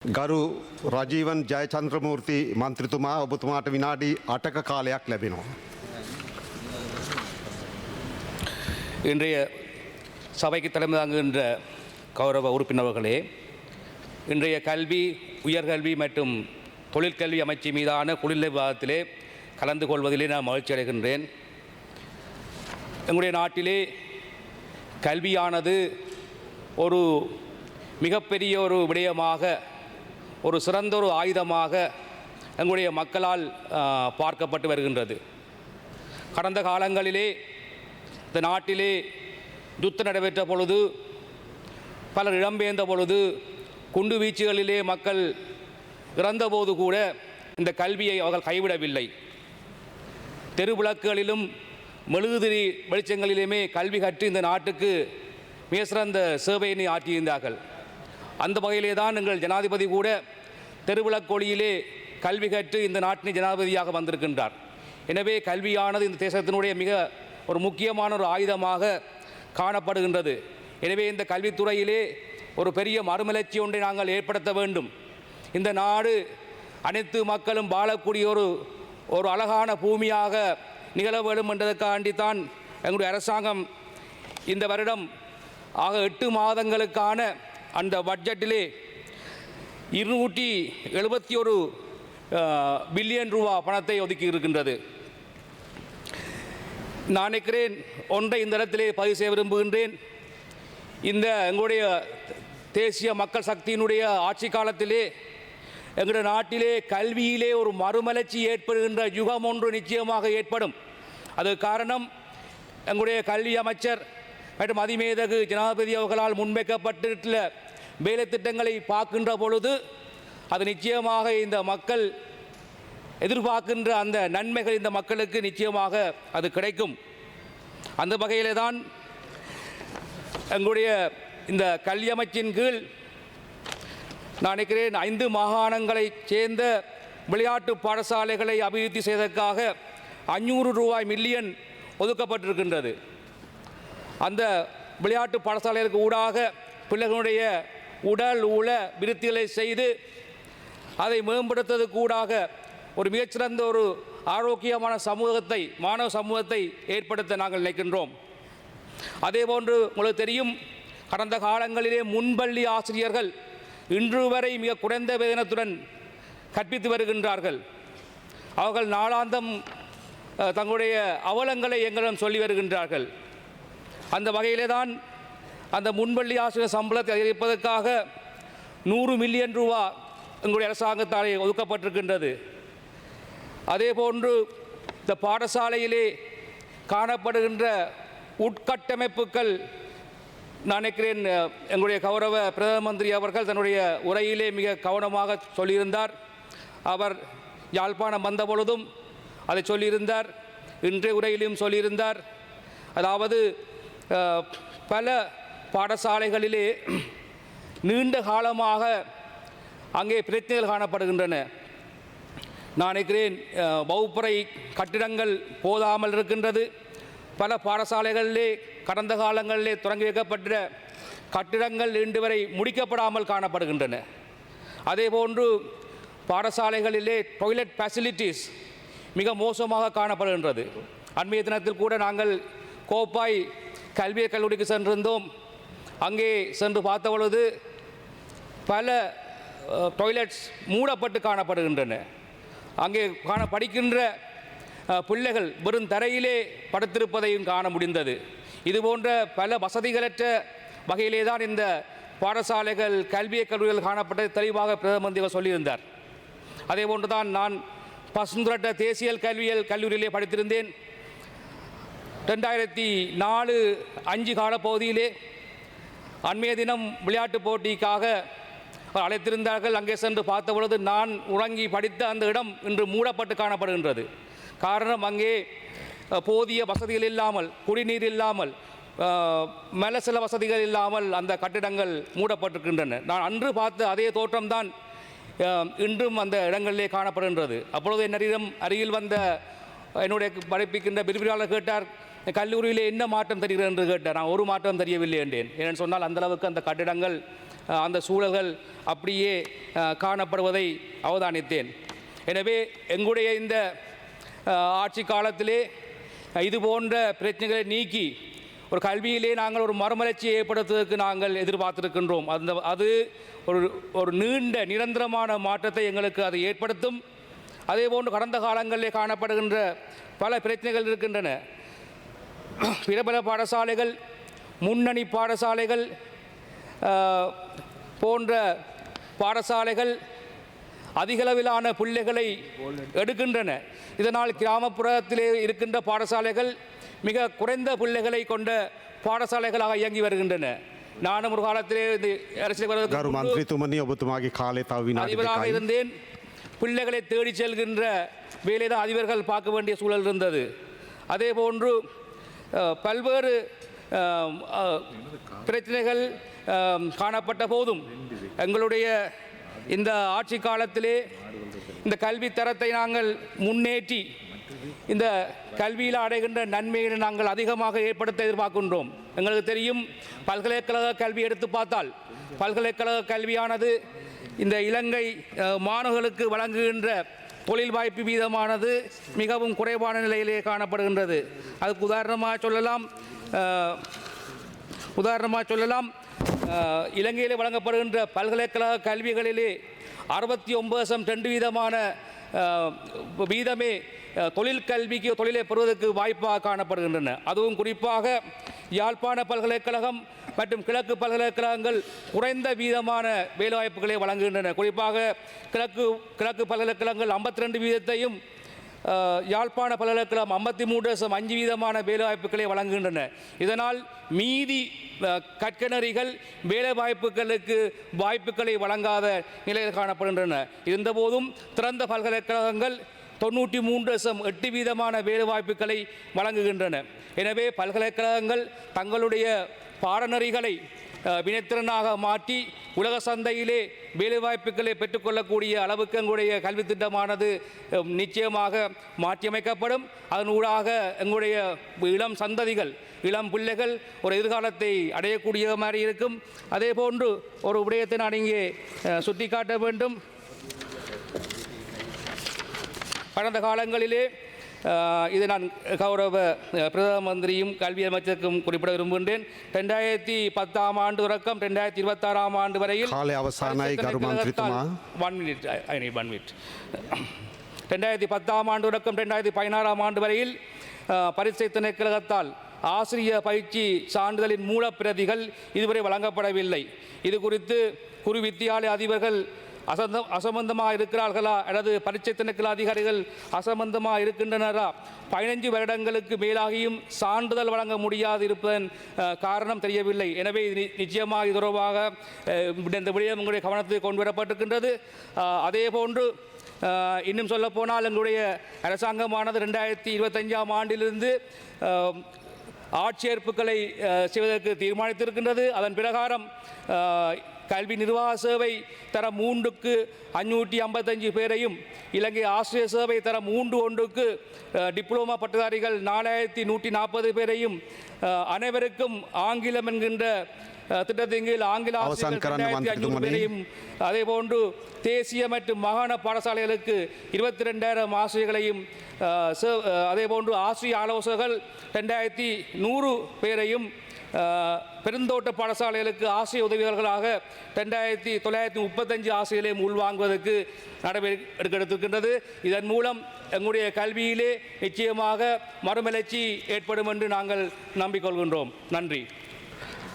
ගරු රජීවන් ජයචන්ද්‍රමූර්ති මන්ත්‍රතුමා ඔබතුමාට විනාඩි 8ක කාලයක් ලැබෙනවා. இன்றைய சபைக்கு தலைமை தாங்குகின்ற கௌரவ உறுப்பினர்களே, இன்றைய கல்வி, உயர்கல்வி மற்றும் தொழிற்கல்வி அமைச்சு மீதான குளிர் விவாதத்திலே கலந்து கொள்வதிலே நான் மகிழ்ச்சி அடைகின்றேன். எங்களுடைய நாட்டிலே கல்வியானது ஒரு மிகப்பெரிய ஒரு விடயமாக, ஒரு சிறந்த ஒரு ஆயுதமாக எங்களுடைய மக்களால் பார்க்கப்பட்டு வருகின்றது. கடந்த காலங்களிலே இந்த நாட்டிலே யுத்தம் நடைபெற்ற பொழுது, பலர் இடம்பெயர்ந்த பொழுது, குண்டு வீச்சுகளிலே மக்கள் இறந்தபோது கூட இந்த கல்வியை அவர்கள் கைவிடவில்லை. தெருவிளக்குகளிலும் மெழுகுதிரி வெளிச்சங்களிலுமே கல்வி கற்று இந்த நாட்டுக்கு மிக சிறந்த சேவையினை ஆற்றியிருந்தார்கள். அந்த வகையிலே தான் எங்கள் ஜனாதிபதி கூட தெருவிளக்கொளியிலே கல்வி கற்று இந்த நாட்டின் ஜனாதிபதியாக வந்திருக்கின்றார். எனவே கல்வியானது இந்த தேசத்தினுடைய மிக ஒரு முக்கியமான ஒரு ஆயுதமாக காணப்படுகின்றது. எனவே இந்த கல்வித்துறையிலே ஒரு பெரிய மறுமலர்ச்சி ஒன்றை நாங்கள் ஏற்படுத்த வேண்டும். இந்த நாடு அனைத்து மக்களும் வாழக்கூடிய ஒரு அழகான பூமியாக நிகழ வேண்டும் என்றதற்காண்டித்தான் எங்களுடைய அரசாங்கம் இந்த வருடம் 8 மாதங்களுக்கான அந்த பட்ஜெட்டிலே 271 பில்லியன் ரூபா பணத்தை ஒதுக்கி இருக்கின்றது. நான் நினைக்கிறேன், ஒன்றை இந்த இடத்திலே பதிவு செய்ய விரும்புகின்றேன். இந்த எங்களுடைய தேசிய மக்கள் சக்தியினுடைய ஆட்சி காலத்திலே எங்களுடைய நாட்டிலே கல்வியிலே ஒரு மறுமலர்ச்சி ஏற்படுகின்ற யுகம் ஒன்று நிச்சயமாக ஏற்படும். அது காரணம், எங்களுடைய கல்வி அமைச்சர் மற்றும் அதிமேதகு ஜனாதிபதி அவர்களால் முன்வைக்கப்பட்டுள்ள வேலை திட்டங்களை பார்க்கின்ற பொழுது அது நிச்சயமாக இந்த மக்கள் எதிர்பார்க்கின்ற அந்த நன்மைகள் இந்த மக்களுக்கு நிச்சயமாக அது கிடைக்கும். அந்த வகையிலே தான் எங்களுடைய இந்த கல்வி அமைச்சின் கீழ் நான் நினைக்கிறேன் 5 மாகாணங்களைச் சேர்ந்த விளையாட்டு பாடசாலைகளை அபிவிருத்தி செய்வதற்காக 500 மில்லியன் ஒதுக்கப்பட்டிருக்கின்றது. அந்த விளையாட்டு பாடசாலைகளுக்கு ஊடாக பிள்ளைகளுடைய உடல் உள விருத்திகளை செய்து அதை மேம்படுத்துவதற்கு ஊடாக ஒரு மிகச்சிறந்த ஒரு ஆரோக்கியமான சமூகத்தை, மாணவ சமூகத்தை ஏற்படுத்த நாங்கள் நினைக்கின்றோம். அதேபோன்று உங்களுக்கு தெரியும், கடந்த காலங்களிலே முன்பள்ளி ஆசிரியர்கள் இன்று வரை மிக குறைந்த வேதனத்துடன் கற்பித்து வருகின்றார்கள். அவர்கள் நாளாந்தம் தங்களுடைய அவலங்களை எங்களிடம் சொல்லி வருகின்றார்கள். அந்த வகையிலே தான் அந்த முன்பள்ளி ஆசிரியர் சம்பளத்தை அதிகரிப்பதற்காக 100 மில்லியன் ரூபா எங்களுடைய அரசாங்கத்தாலே ஒதுக்கப்பட்டிருக்கின்றது. அதேபோன்று இந்த பாடசாலையிலே காணப்படுகின்ற உட்கட்டமைப்புகள், நான் நினைக்கிறேன் எங்களுடைய கௌரவ பிரதம மந்திரி அவர்கள் தன்னுடைய உரையிலே மிக கவனமாக சொல்லியிருந்தார். அவர் யாழ்ப்பாணம் வந்த பொழுதும் அதை சொல்லியிருந்தார், இன்றைய உரையிலும் சொல்லியிருந்தார். அதாவது பல பாடசாலைகளிலே நீண்ட காலமாக அங்கே பிரச்சனைகள் காணப்படுகின்றன. நான் நினைக்கிறேன் வகுப்பறை கட்டிடங்கள் போதாமல் இருக்கின்றது. பல பாடசாலைகளிலே கடந்த காலங்களிலே தொடங்கி வைக்கப்பட்ட கட்டிடங்கள் இன்று வரை முடிக்கப்படாமல் காணப்படுகின்றன. அதேபோன்று பாடசாலைகளிலே டாய்லெட் ஃபெசிலிட்டிஸ் மிக மோசமாக காணப்படுகின்றது. அண்மைய தினத்தில் கூட நாங்கள் கோப்பாய் கல்வியற் கல்லூரிக்கு சென்றிருந்தோம். அங்கே சென்று பார்த்த பொழுது பல டாய்லெட்ஸ் மூடப்பட்டு காணப்படுகின்றன. அங்கே படிக்கின்ற பிள்ளைகள் வெறும் தரையிலே படுத்திருப்பதையும் காண முடிந்தது. இதுபோன்ற பல வசதிகளற்ற வகையிலே தான் இந்த பாடசாலைகள், கல்வியற் கல்லூரிகள் காணப்பட்டது தெளிவாக பிரதம மந்திரி சொல்லியிருந்தார். அதே போன்று தான் நான் பசுந்துரட்ட தேசிய கல்லூரியிலே படித்திருந்தேன். 2004-5 காலப்பகுதியிலே அண்மைய தினம் விளையாட்டுப் போட்டிக்காக அழைத்திருந்தார்கள். அங்கே சென்று பார்த்த பொழுது நான் உறங்கி படித்த அந்த இடம் இன்று மூடப்பட்டு காணப்படுகின்றது. காரணம், அங்கே போதிய வசதிகள் இல்லாமல், குடிநீர் இல்லாமல், மலசில வசதிகள் இல்லாமல் அந்த கட்டிடங்கள் மூடப்பட்டிருக்கின்றன. நான் அன்று பார்த்த அதே தோற்றம்தான் இன்றும் அந்த இடங்களிலே காணப்படுகின்றது. அப்பொழுது என்னிடம் அருகில் வந்த என்னுடைய படிப்பிக்கின்ற விரிவுரையாளர் கேட்டார், கல்லூரியிலே என்ன மாற்றம் தெரிகிறது என்று கேட்டார். நான் ஒரு மாற்றம் தெரியவில்லை என்றேன். ஏன்னு சொன்னால் அந்தளவுக்கு அந்த கட்டிடங்கள் அந்த சூழல்கள் அப்படியே காணப்படுவதை அவதானித்தேன். எனவே எங்களுடைய இந்த ஆட்சி காலத்திலே இது போன்ற பிரச்சனைகளை நீக்கி ஒரு கல்வியிலே நாங்கள் ஒரு மறுமலர்ச்சியை ஏற்படுத்துவதற்கு நாங்கள் எதிர்பார்த்திருக்கின்றோம். அது ஒரு நீண்ட நிரந்தரமான மாற்றத்தை எங்களுக்கு அது ஏற்படுத்தும். அதேபோன்று கடந்த காலங்களிலே காணப்படுகின்ற பல பிரச்சனைகள் இருக்கின்றன. பிரபல பாடசாலைகள், முன்னணி பாடசாலைகள் போன்ற பாடசாலைகள் அதிகளவிலான பிள்ளைகளை எடுக்கின்றன. இதனால் கிராமப்புறத்திலே இருக்கின்ற பாடசாலைகள் மிக குறைந்த பிள்ளைகளை கொண்ட பாடசாலைகளாக இயங்கி வருகின்றன. நானும் ஒரு காலத்திலே ගරු මන්ත්‍රීතුමනි ඔබතුමාගේ කාලය තව විනාඩි அதிபராக දෙකයි. இருந்தேன். பிள்ளைகளை தேடி செல்கின்ற வேலையை தான் அதிபர்கள் பார்க்க வேண்டிய சூழல் இருந்தது. அதே போன்று பல்வேறு பிரச்சனைகள் காணப்பட்ட போதும் எங்களுடைய இந்த ஆட்சி காலத்திலே இந்த கல்வி தரத்தை நாங்கள் முன்னேற்றி இந்த கல்வியில் அடைகின்ற நன்மையை நாங்கள் அதிகமாக ஏற்படுத்த எதிர்பார்க்கின்றோம். எங்களுக்கு தெரியும், பல்கலைக்கழக கல்வி எடுத்து பார்த்தால் பல்கலைக்கழக கல்வியானது இந்த இலங்கை மாணவர்களுக்கு வழங்குகின்ற தொழில் வாய்ப்பு வீதமானது மிகவும் குறைவான நிலையிலே காணப்படுகின்றது. அதுக்கு உதாரணமாக சொல்லலாம் இலங்கையிலே வழங்கப்படுகின்ற பல்கலைக்கழக கல்விகளிலே 69% வீதமே தொழில் கல்விக்கு தொழிலை பெறுவதற்கு வாய்ப்பாக காணப்படுகின்றன. அதுவும் குறிப்பாக யாழ்ப்பாண பல்கலைக்கழகம் மற்றும் கிழக்கு பல்கலைக்கழகங்கள் குறைந்த வீதமான வேலைவாய்ப்புகளை வழங்குகின்றன. குறிப்பாக கிழக்கு பல்கலைக்கழகங்கள் 52 வீதத்தையும் யாழ்ப்பாண பல்கலைக்கழகம் 53.5 வீதமான வேலைவாய்ப்புகளை வழங்குகின்றன. இதனால் மீதி கற்கனரிகள் வேலைவாய்ப்புகளுக்கு வாய்ப்புகளை வழங்காத நிலையில் காணப்படுகின்றன. இருந்தபோதும் திறந்த பல்கலைக்கழகங்கள் 93.8 வீதமான வேலைவாய்ப்புகளை வழங்குகின்றன. எனவே பல்கலைக்கழகங்கள் தங்களுடைய பாடநெறிகளை வினைத்திறனாக மாற்றி உலக சந்தையிலே வேலைவாய்ப்புகளை பெற்றுக்கொள்ளக்கூடிய அளவுக்கு எங்களுடைய கல்வி திட்டமானது நிச்சயமாக மாற்றியமைக்கப்படும். அதனூடாக எங்களுடைய இளம் சந்ததிகள், இளம் பிள்ளைகள் ஒரு எதிர்காலத்தை அடையக்கூடிய மாதிரி இருக்கும். அதே போன்று ஒரு விடயத்தை நான் இங்கே சுட்டிக்காட்ட வேண்டும். கடந்த காலங்களிலே இதை நான் கௌரவ பிரதம மந்திரியும் கல்வி அமைச்சருக்கும் குறிப்பிட விரும்புகின்றேன். 2010 ஆண்டு தொடக்கம் 2026 ஆண்டு வரையில் 2010 ஆண்டு தொடக்கம் 2016 ஆண்டு வரையில் பரீட்சை திணைக்களத்தால் ஆசிரியர் பயிற்சி சான்றிதழின் மூலப்பிரதிகள் இதுவரை வழங்கப்படவில்லை. இது குறித்து குறு வித்தியாலய அதிபர்கள் அசம்பந்தமாக இருக்கிறார்களா அல்லது பரீட்சை திணைக்கள அதிகாரிகள் அசம்பந்தமாக இருக்கின்றனரா? 15 வருடங்களுக்கு மேலாகியும் சான்றிதழ் வழங்க முடியாது இருப்பதன் காரணம் தெரியவில்லை. எனவே நிச்சயமாக இது தொடர்பாக இந்த விடயம் உங்களுடைய கவனத்துக்கு கொண்டு வரப்பட்டிருக்கின்றது. அதே போன்று இன்னும் சொல்லப்போனால் எங்களுடைய அரசாங்கமானது 2025 ஆண்டிலிருந்து ஆட்சேர்ப்புகளை செய்வதற்கு தீர்மானித்திருக்கின்றது. அதன் பிரகாரம் கல்வி நிர்வாக சேவை தரம் 3க்கு 555 பேரையும், இலங்கை ஆசிரியர் சேவை தரம் 3.1க்கு டிப்ளோமா பட்டதாரிகள் 4140 பேரையும், அனைவருக்கும் ஆங்கிலம் என்கின்ற திட்டத்தின் கீழ் ஆங்கில ஆசிரியர்கள் 2500 பேரையும், அதே போன்று தேசிய மற்றும் மாகாண பாடசாலைகளுக்கு 22,000 ஆசிரியர்களையும், அதே போன்று ஆசிரிய ஆலோசகர்கள் 2100 பேரையும், பெருந்தோட்ட பாடசாலைகளுக்கு ஆசிரிய உதவியாளர்களாக 2935 ஆசிரியர்களையும் உள்வாங்குவதற்கு நடவடிக்கை எடுத்திருக்கின்றது. இதன் மூலம் எங்களுடைய கல்வியிலே நிச்சயமாக மறுமலர்ச்சி ஏற்படும் என்று நாங்கள் நம்பிக்கொள்கின்றோம். நன்றி.